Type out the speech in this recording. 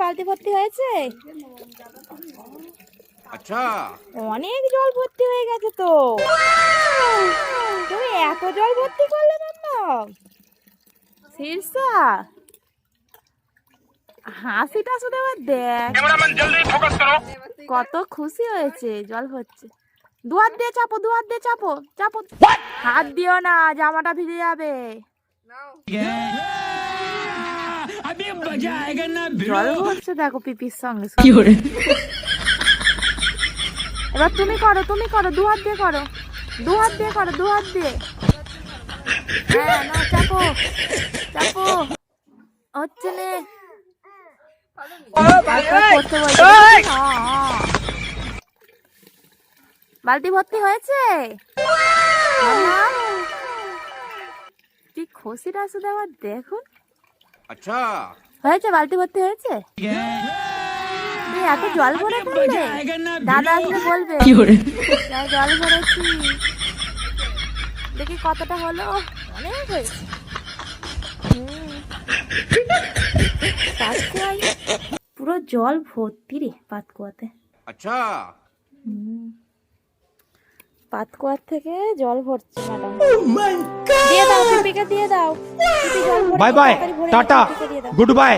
বালতি ভর্তি হয়েছে? আচ্ছা, অনেক জল ভর্তি হয়ে গেছে তো। তুমি এত জল ভর্তি করলে কেন? শীর্ষা, হাসিটা শুধু আবার দেখ, কত খুশি হয়েছে। জল হচ্ছে, দুহাত দিয়ে চাপো, দুহাত দিয়ে চাপো, চাপো। হাত দিও না, জামাটা ভিজে যাবে। জল ভরছে দেখো পিপির সঙ্গে। এবার তুমি করো, তুমি করো, দুহাত দিয়ে করো, দুহাত দিয়ে করো, দুহাত দিয়ে। হ্যাঁ, না চাপো, চাপো। হচ্ছে নে, করতে বলছে। বালতি ভর্তি হয়েছে? কি খুশিটা শুধু আবার দেখুন। আচ্ছা, হয়েছে, বালতি ভর্তি হয়েছে। তুই এত জল ভরে ফেললে, দাদা আসলে বলবে জল ভরেছি। দেখি কতটা হলো, অনেক হয়েছে। পাতকুয়ায় পুরো জল ভর্তি রে, পাতকুয়াতে। আচ্ছা, পাতকুয়ার থেকে জল ভরছে ম্যাডাম। দিয়ে দাও, পিপিকে দিয়ে দাও। পিপি জল ভরে, বাই বাই, তাড়াতাড়ি ভরে টাটা, পিপিকে দিয়ে দাও। Good bye.